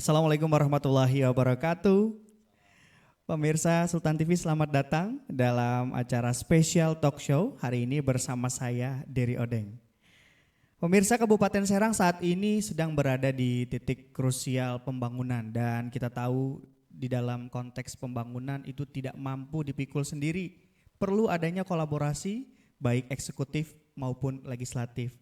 Assalamualaikum warahmatullahi wabarakatuh. Pemirsa Sultan TV selamat datang dalam acara spesial talk show hari ini bersama saya Dery Odeng. Pemirsa Kabupaten Serang saat ini sedang berada di titik krusial pembangunan dan kita tahu di dalam konteks pembangunan itu tidak mampu dipikul sendiri. Perlu adanya kolaborasi baik eksekutif maupun legislatif.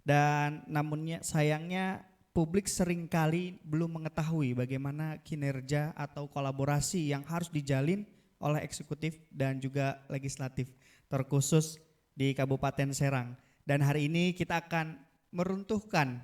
Dan namunnya sayangnya publik seringkali belum mengetahui bagaimana kinerja atau kolaborasi yang harus dijalin oleh eksekutif dan juga legislatif terkhusus di Kabupaten Serang. Dan hari ini kita akan meruntuhkan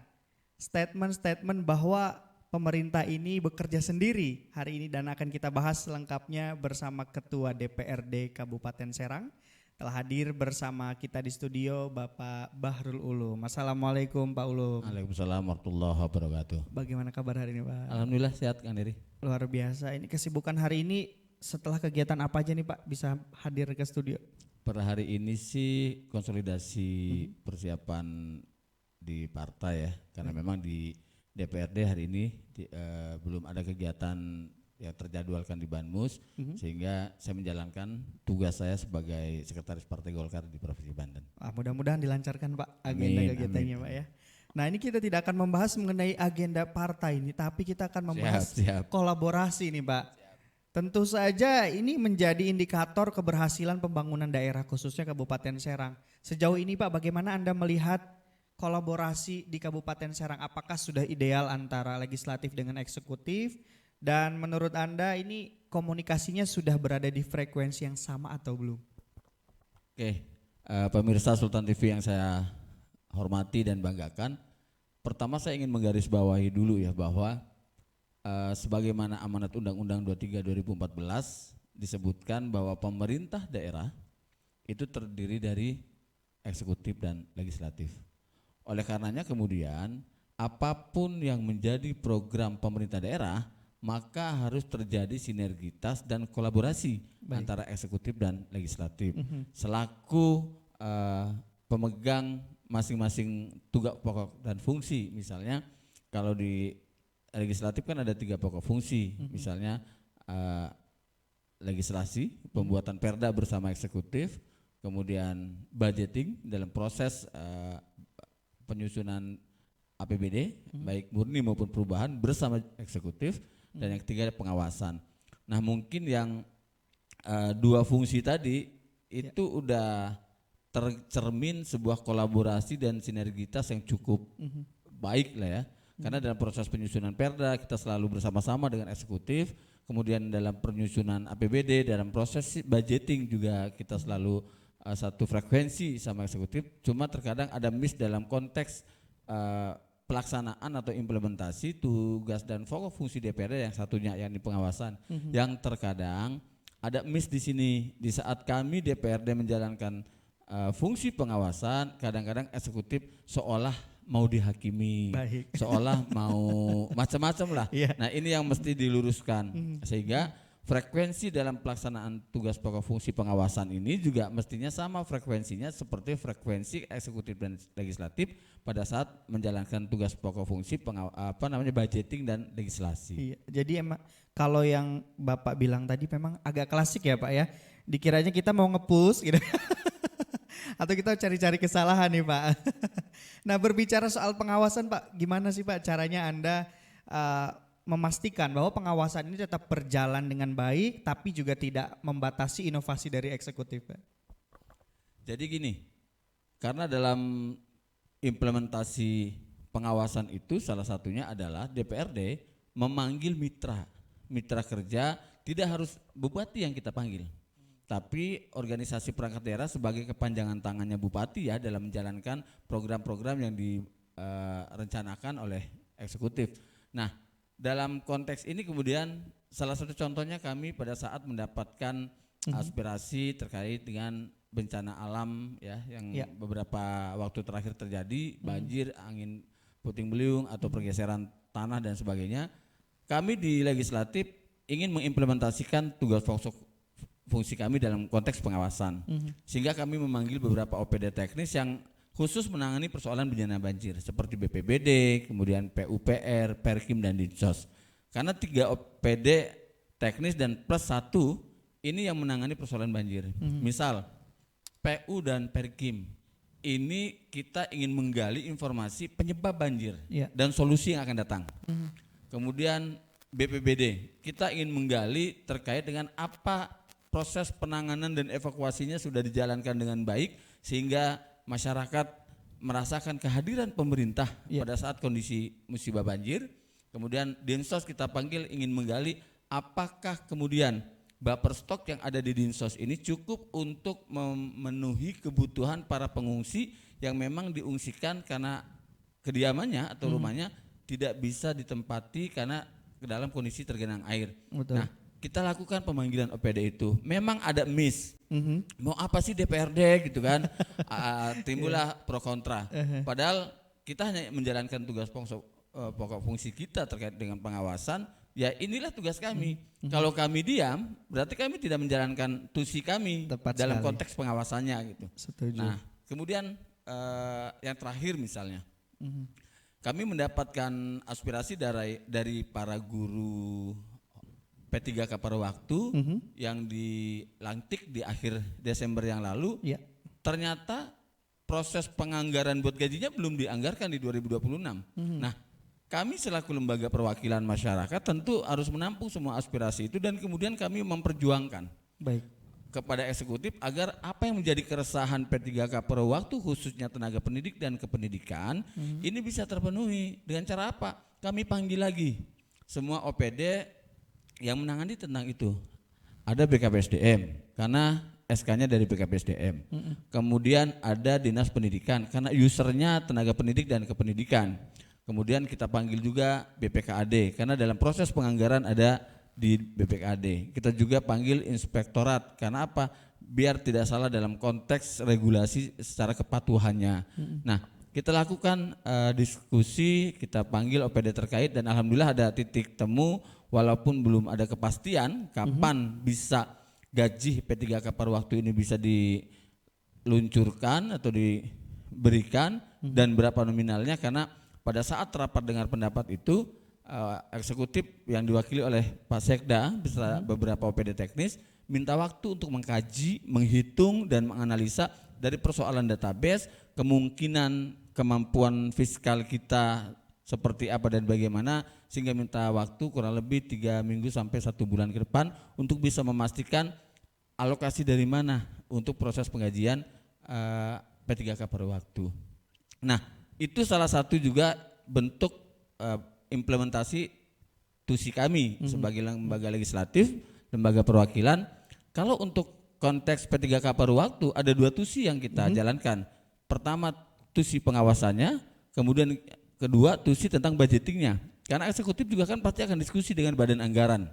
statement-statement bahwa pemerintah ini bekerja sendiri hari ini dan akan kita bahas selengkapnya bersama Ketua DPRD Kabupaten Serang. Telah hadir bersama kita di studio Bapak Bahrul Ulum. Assalamualaikum Pak Ulum. Waalaikumsalam warahmatullahi wabarakatuh. Bagaimana kabar hari ini Pak? Alhamdulillah sehat Kang Dery. Luar biasa. Ini kesibukan hari ini setelah kegiatan apa aja nih Pak bisa hadir ke studio? Per hari ini sih konsolidasi persiapan di partai ya, karena memang di DPRD hari ini belum ada kegiatan yang terjadwalkan di Banmus, sehingga saya menjalankan tugas saya sebagai sekretaris Partai Golkar di Provinsi Banten. Mudah-mudahan dilancarkan Pak agenda kegiatannya Pak ya. Nah ini kita tidak akan membahas mengenai agenda partai ini, tapi kita akan membahas kolaborasi nih Pak. Tentu saja ini menjadi indikator keberhasilan pembangunan daerah khususnya Kabupaten Serang. Sejauh ini Pak bagaimana Anda melihat kolaborasi di Kabupaten Serang? Apakah sudah ideal antara legislatif dengan eksekutif? Dan menurut Anda ini komunikasinya sudah berada di frekuensi yang sama atau belum? Oke, pemirsa Sultan TV yang saya hormati dan banggakan. Pertama saya ingin menggarisbawahi dulu ya bahwa sebagaimana amanat Undang-Undang 23 2014 disebutkan bahwa pemerintah daerah itu terdiri dari eksekutif dan legislatif. Oleh karenanya kemudian apapun yang menjadi program pemerintah daerah maka harus terjadi sinergitas dan kolaborasi antara eksekutif dan legislatif. Selaku pemegang masing-masing tugas pokok dan fungsi, misalnya kalau di legislatif kan ada 3 pokok fungsi, misalnya legislasi, pembuatan perda bersama eksekutif, kemudian budgeting dalam proses penyusunan APBD, baik murni maupun perubahan bersama eksekutif. Dan yang ketiga pengawasan. Nah mungkin yang 2 fungsi tadi itu udah tercermin sebuah kolaborasi dan sinergitas yang cukup baik lah ya. Karena dalam proses penyusunan perda kita selalu bersama-sama dengan eksekutif. Kemudian dalam penyusunan APBD, dalam proses budgeting juga kita selalu satu frekuensi sama eksekutif. Cuma terkadang ada miss dalam konteks pelaksanaan atau implementasi tugas dan pokok fungsi DPRD yang satunya yang di pengawasan, yang terkadang ada miss di sini di saat kami DPRD menjalankan fungsi pengawasan, kadang-kadang eksekutif seolah mau dihakimi, seolah mau macam-macam lah. Nah ini yang mesti diluruskan sehingga frekuensi dalam pelaksanaan tugas pokok fungsi pengawasan ini juga mestinya sama frekuensinya seperti frekuensi eksekutif dan legislatif pada saat menjalankan tugas pokok fungsi budgeting dan legislasi. Iya, jadi emang kalau yang Bapak bilang tadi memang agak klasik ya Pak ya. Dikiranya kita mau nge-push gitu. Atau kita cari-cari kesalahan nih Pak. Nah berbicara soal pengawasan Pak, gimana sih Pak caranya Anda memastikan bahwa pengawasan ini tetap berjalan dengan baik tapi juga tidak membatasi inovasi dari eksekutif Pak? Jadi gini, karena dalam implementasi pengawasan itu salah satunya adalah DPRD memanggil mitra kerja, tidak harus bupati yang kita panggil. Tapi organisasi perangkat daerah sebagai kepanjangan tangannya bupati ya dalam menjalankan program-program yang direncanakan oleh eksekutif. Nah, dalam konteks ini kemudian salah satu contohnya kami pada saat mendapatkan aspirasi terkait dengan bencana alam ya yang beberapa waktu terakhir terjadi, banjir, angin puting beliung atau pergeseran tanah dan sebagainya. Kami di legislatif ingin mengimplementasikan tugas pokok fungsi kami dalam konteks pengawasan. Sehingga kami memanggil beberapa OPD teknis yang khusus menangani persoalan bencana banjir seperti BPBD, kemudian PUPR, Perkim dan Dinsos. Karena 3 OPD teknis dan plus 1 ini yang menangani persoalan banjir. Misal PU dan Perkim, ini kita ingin menggali informasi penyebab banjir dan solusi yang akan datang. Kemudian BPBD, kita ingin menggali terkait dengan apa proses penanganan dan evakuasinya sudah dijalankan dengan baik sehingga masyarakat merasakan kehadiran pemerintah pada saat kondisi musibah banjir. Kemudian Dinsos kita panggil ingin menggali apakah kemudian buffer stok yang ada di Dinsos ini cukup untuk memenuhi kebutuhan para pengungsi yang memang diungsikan karena kediamannya atau rumahnya tidak bisa ditempati karena ke dalam kondisi tergenang air. Betul. Nah, kita lakukan pemanggilan OPD itu. Memang ada miss. Mau apa sih DPRD gitu kan? Timbullah pro kontra. Padahal kita hanya menjalankan tugas pokok fungsi kita terkait dengan pengawasan. Ya inilah tugas kami. Kalau kami diam, berarti kami tidak menjalankan tusi kami. Tepat dalam sekali. konteks pengawasannya gitu. Setuju. Nah, kemudian yang terakhir misalnya, kami mendapatkan aspirasi dari para guru P3K paruh waktu yang dilantik di akhir Desember yang lalu. Ternyata proses penganggaran buat gajinya belum dianggarkan di 2026. Nah, kami selaku lembaga perwakilan masyarakat tentu harus menampung semua aspirasi itu dan kemudian kami memperjuangkan kepada eksekutif agar apa yang menjadi keresahan P3K paruh waktu khususnya tenaga pendidik dan kependidikan ini bisa terpenuhi. Dengan cara apa? Kami panggil lagi semua OPD yang menangani tentang itu. Ada BKPSDM karena SK-nya dari BKPSDM. Kemudian ada Dinas Pendidikan karena usernya tenaga pendidik dan kependidikan. Kemudian kita panggil juga BPKAD karena dalam proses penganggaran ada di BPKAD. Kita juga panggil inspektorat karena apa? Biar tidak salah dalam konteks regulasi secara kepatuhannya. Nah, kita lakukan diskusi, kita panggil OPD terkait dan alhamdulillah ada titik temu walaupun belum ada kepastian kapan bisa gaji P3K paruh waktu ini bisa diluncurkan atau diberikan dan berapa nominalnya karena pada saat rapat dengar pendapat itu eksekutif yang diwakili oleh Pak Sekda beserta beberapa OPD teknis minta waktu untuk mengkaji, menghitung dan menganalisa dari persoalan database, kemungkinan kemampuan fiskal kita seperti apa dan bagaimana sehingga minta waktu kurang lebih 3 minggu sampai 1 bulan ke depan untuk bisa memastikan alokasi dari mana untuk proses penggajian P3K paruh waktu. Nah, itu salah satu juga bentuk implementasi tusi kami sebagai lembaga legislatif, lembaga perwakilan. Kalau untuk konteks P3K paruh waktu ada 2 tusi yang kita jalankan. Pertama tusi pengawasannya, kemudian kedua tusi tentang budgetingnya. Karena eksekutif juga kan pasti akan diskusi dengan badan anggaran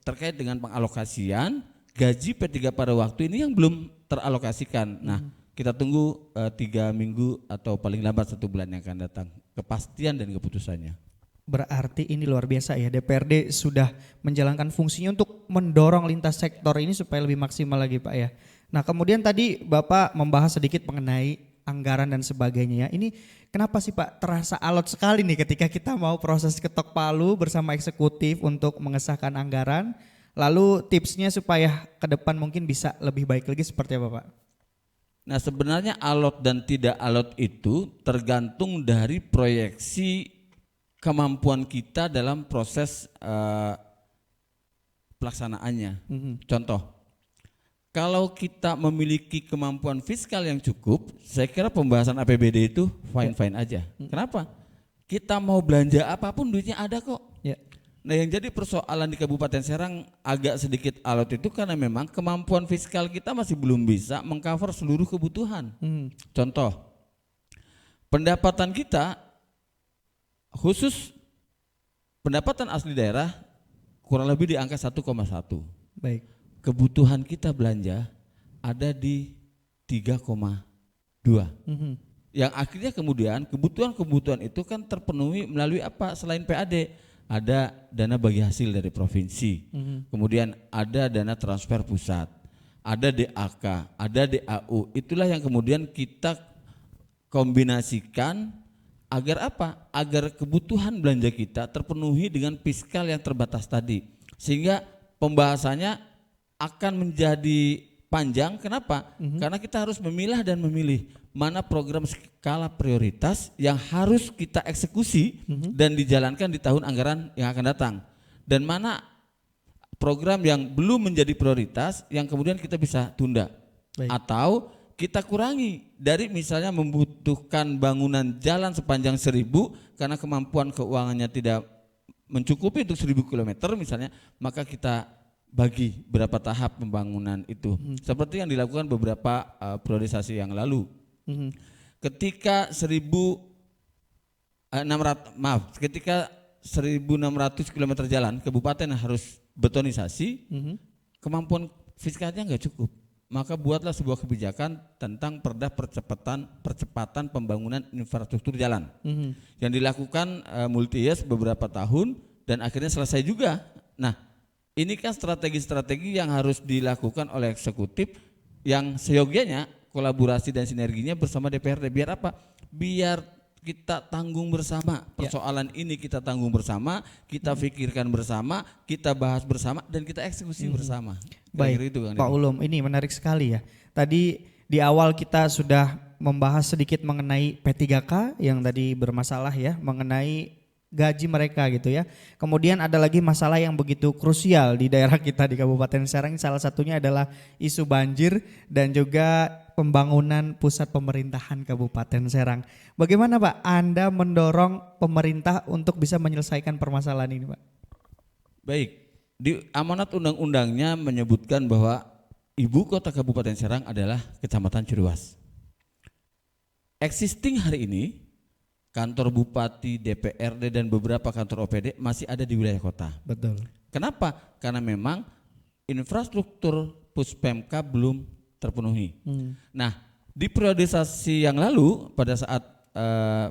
terkait dengan pengalokasian gaji P3K paruh waktu ini yang belum teralokasikan. Nah, kita tunggu 3 minggu atau paling lambat 1 bulan yang akan datang kepastian dan keputusannya. Berarti ini luar biasa ya, DPRD sudah menjalankan fungsinya untuk mendorong lintas sektor ini supaya lebih maksimal lagi Pak ya. Nah kemudian tadi Bapak membahas sedikit mengenai anggaran dan sebagainya ya. Ini kenapa sih Pak terasa alot sekali nih ketika kita mau proses ketok palu bersama eksekutif untuk mengesahkan anggaran. Lalu tipsnya supaya ke depan mungkin bisa lebih baik lagi seperti apa Pak? Nah sebenarnya alot dan tidak alot itu tergantung dari proyeksi kemampuan kita dalam proses pelaksanaannya. Contoh, kalau kita memiliki kemampuan fiskal yang cukup, saya kira pembahasan APBD itu fine-fine aja. Kenapa? Kita mau belanja apapun duitnya ada kok. Nah yang jadi persoalan di Kabupaten Serang agak sedikit alot itu karena memang kemampuan fiskal kita masih belum bisa mengcover seluruh kebutuhan. Contoh, pendapatan kita khusus pendapatan asli daerah kurang lebih di angka 1,1. Baik. Kebutuhan kita belanja ada di 3,2. Yang akhirnya kemudian kebutuhan-kebutuhan itu kan terpenuhi melalui apa selain PAD? Ada dana bagi hasil dari provinsi, kemudian ada dana transfer pusat, ada DAK, ada DAU. Itulah yang kemudian kita kombinasikan agar apa? Agar kebutuhan belanja kita terpenuhi dengan fiskal yang terbatas tadi. Sehingga pembahasannya akan menjadi panjang. Kenapa? Karena kita harus memilah dan memilih mana program skala prioritas yang harus kita eksekusi dan dijalankan di tahun anggaran yang akan datang. Dan mana program yang belum menjadi prioritas yang kemudian kita bisa tunda. Baik. Atau kita kurangi dari misalnya membutuhkan bangunan jalan sepanjang 1000 karena kemampuan keuangannya tidak mencukupi untuk 1000 km misalnya, maka kita bagi berapa tahap pembangunan itu. Seperti yang dilakukan beberapa priorisasi yang lalu. Ketika 1600 km jalan kabupaten harus betonisasi, kemampuan fiskalnya nggak cukup. Maka buatlah sebuah kebijakan tentang perda percepatan pembangunan infrastruktur jalan yang dilakukan multi years beberapa tahun dan akhirnya selesai juga. Nah, ini kan strategi-strategi yang harus dilakukan oleh eksekutif yang seyogianya kolaborasi dan sinerginya bersama DPRD. Biar apa? Biar kita tanggung bersama persoalan ini, kita tanggung bersama, kita pikirkan bersama, kita bahas bersama dan kita eksekusi bersama. Baik, itu, Pak Ulum, ini menarik sekali ya. Tadi di awal kita sudah membahas sedikit mengenai P3K yang tadi bermasalah ya, mengenai gaji mereka gitu ya. Kemudian ada lagi masalah yang begitu krusial di daerah kita di Kabupaten Serang, salah satunya adalah isu banjir dan juga pembangunan pusat pemerintahan Kabupaten Serang. Bagaimana Pak Anda mendorong pemerintah untuk bisa menyelesaikan permasalahan ini Pak? Baik, di amanat undang-undangnya menyebutkan bahwa ibu kota Kabupaten Serang adalah Kecamatan Ciruas. Existing hari ini kantor bupati, DPRD dan beberapa kantor OPD masih ada di wilayah kota. Betul. Kenapa? Karena memang infrastruktur Puspemka belum terpenuhi. Nah, di priorisasi yang lalu, pada saat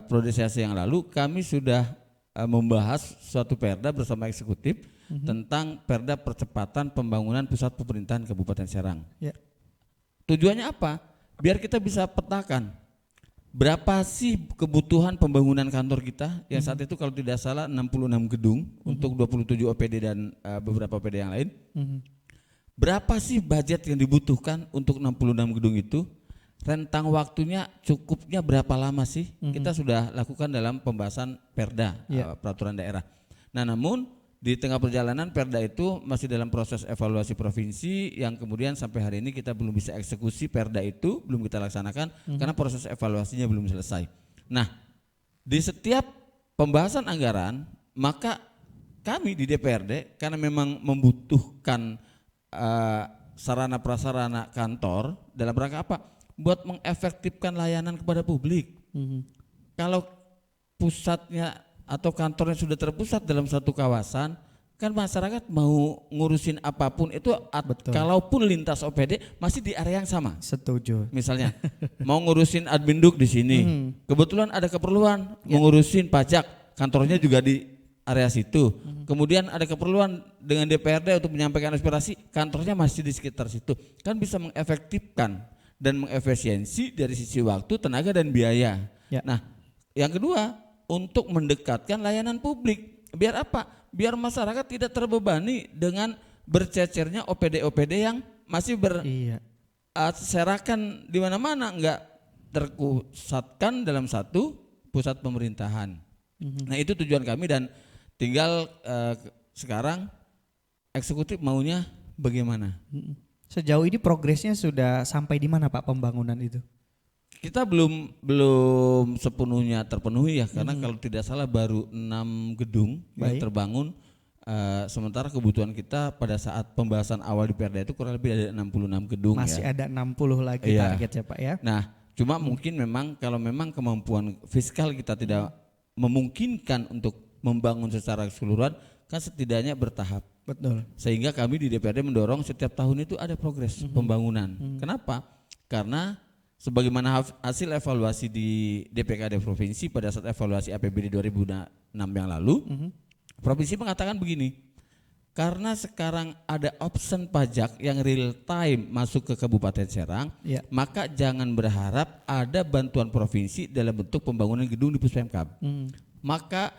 priorisasi yang lalu kami sudah membahas suatu perda bersama eksekutif tentang perda percepatan pembangunan pusat pemerintahan Kabupaten Serang. Ya. Tujuannya apa? Biar kita bisa petakan berapa sih kebutuhan pembangunan kantor kita yang saat itu kalau tidak salah 66 gedung untuk 27 OPD dan beberapa OPD yang lain. Berapa sih budget yang dibutuhkan untuk 66 gedung itu? Rentang waktunya cukupnya berapa lama sih? Kita sudah lakukan dalam pembahasan perda, peraturan daerah. Nah, namun di tengah perjalanan perda itu masih dalam proses evaluasi provinsi yang kemudian sampai hari ini kita belum bisa eksekusi perda itu, belum kita laksanakan karena proses evaluasinya belum selesai. Nah, di setiap pembahasan anggaran maka kami di DPRD karena memang membutuhkan sarana prasarana kantor dalam rangka apa? Buat mengefektifkan layanan kepada publik. Kalau pusatnya atau kantornya sudah terpusat dalam satu kawasan, kan masyarakat mau ngurusin apapun itu, kalaupun lintas OPD masih di area yang sama. Setuju. Misalnya mau ngurusin adminduk di sini, kebetulan ada keperluan mengurusin pajak, kantornya juga di area situ. Kemudian ada keperluan dengan DPRD untuk menyampaikan aspirasi, kantornya masih di sekitar situ. Kan bisa mengefektifkan dan mengefisiensi dari sisi waktu, tenaga dan biaya. Nah, yang kedua, untuk mendekatkan layanan publik. Biar apa? Biar masyarakat tidak terbebani dengan bercecernya OPD-OPD yang masih berserakan di mana-mana, enggak terpusatkan dalam satu pusat pemerintahan. Nah, itu tujuan kami dan tinggal sekarang eksekutif maunya bagaimana. Sejauh ini progresnya sudah sampai di mana Pak pembangunan itu? Kita belum sepenuhnya terpenuhi ya, karena kalau tidak salah baru 6 gedung yang terbangun, sementara kebutuhan kita pada saat pembahasan awal di Perda itu kurang lebih ada 66 gedung. Masih ada 60 lagi targetnya Pak ya. Nah, cuma mungkin memang kalau memang kemampuan fiskal kita tidak memungkinkan untuk membangun secara keseluruhan, kan setidaknya bertahap. Betul. Sehingga kami di DPRD mendorong setiap tahun itu ada progres pembangunan. Kenapa? Karena sebagaimana hasil evaluasi di DPKD Provinsi pada saat evaluasi APBD 2006 yang lalu, Provinsi mengatakan begini, Karena sekarang ada option pajak yang real time masuk ke Kabupaten Serang, Ya. maka jangan berharap ada bantuan provinsi dalam bentuk pembangunan gedung di Puspemkab. Maka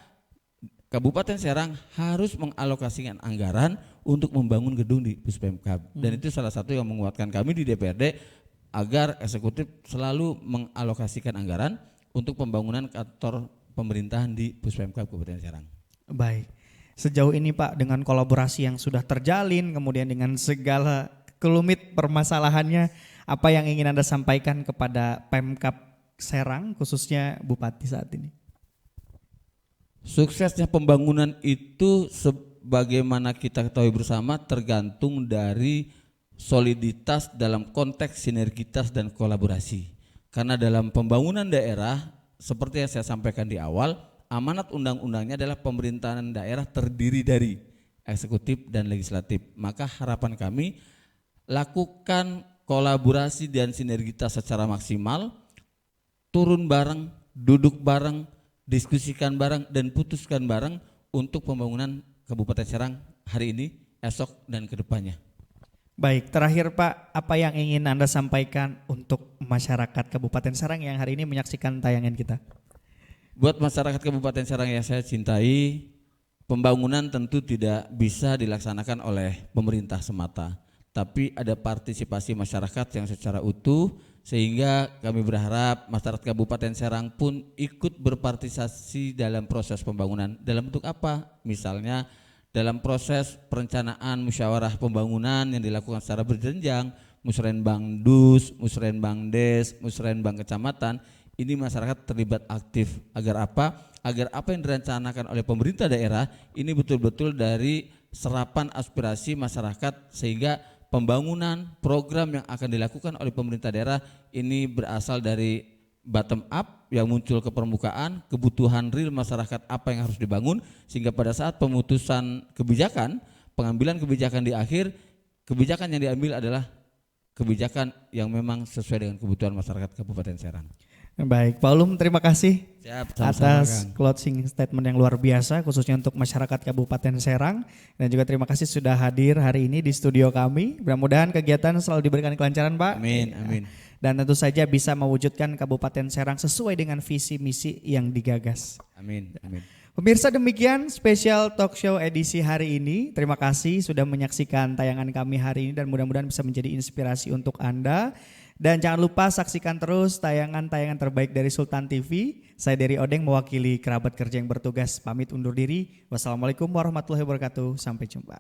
Kabupaten Serang harus mengalokasikan anggaran untuk membangun gedung di Puspemkab. Dan itu salah satu yang menguatkan kami di DPRD agar eksekutif selalu mengalokasikan anggaran untuk pembangunan kantor pemerintahan di Puspemkab Kabupaten Serang. Baik. Sejauh ini Pak, dengan kolaborasi yang sudah terjalin, kemudian dengan segala kelumit permasalahannya, apa yang ingin Anda sampaikan kepada Pemkab Serang, khususnya Bupati saat ini? Suksesnya pembangunan itu sebagaimana kita ketahui bersama tergantung dari soliditas dalam konteks sinergitas dan kolaborasi. Karena dalam pembangunan daerah, seperti yang saya sampaikan di awal, amanat undang-undangnya adalah pemerintahan daerah terdiri dari eksekutif dan legislatif. Maka harapan kami lakukan kolaborasi dan sinergitas secara maksimal, turun bareng, duduk bareng, diskusikan bareng dan putuskan bareng untuk pembangunan Kabupaten Serang hari ini, esok dan kedepannya. Baik, terakhir Pak, apa yang ingin Anda sampaikan untuk masyarakat Kabupaten Serang yang hari ini menyaksikan tayangan kita? Buat masyarakat Kabupaten Serang yang saya cintai, pembangunan tentu tidak bisa dilaksanakan oleh pemerintah semata, tapi ada partisipasi masyarakat yang secara utuh, sehingga kami berharap masyarakat Kabupaten Serang pun ikut berpartisipasi dalam proses pembangunan. Dalam bentuk apa? Misalnya dalam proses perencanaan musyawarah pembangunan yang dilakukan secara berjenjang, musrenbang Dus, musrenbang Des, musrenbang kecamatan, ini masyarakat terlibat aktif. Agar apa? Agar apa yang direncanakan oleh pemerintah daerah ini betul-betul dari serapan aspirasi masyarakat, sehingga pembangunan program yang akan dilakukan oleh pemerintah daerah ini berasal dari bottom up yang muncul ke permukaan, kebutuhan real masyarakat apa yang harus dibangun, sehingga pada saat pemutusan kebijakan, pengambilan kebijakan di akhir, kebijakan yang diambil adalah kebijakan yang memang sesuai dengan kebutuhan masyarakat Kabupaten Serang. Baik, Pak Ulum, terima kasih atas Kang. closing statement yang luar biasa khususnya untuk masyarakat Kabupaten Serang, dan juga terima kasih sudah hadir hari ini di studio kami. Mudah-mudahan kegiatan selalu diberikan kelancaran Pak. Amin, amin. Dan tentu saja bisa mewujudkan Kabupaten Serang sesuai dengan visi misi yang digagas. Amin, amin. Pemirsa, demikian spesial talk show edisi hari ini. Terima kasih sudah menyaksikan tayangan kami hari ini dan mudah-mudahan bisa menjadi inspirasi untuk Anda. Dan jangan lupa saksikan terus tayangan-tayangan terbaik dari Sultan TV. Saya Dery Odeng mewakili kerabat kerja yang bertugas pamit undur diri. Wassalamualaikum warahmatullahi wabarakatuh. Sampai jumpa.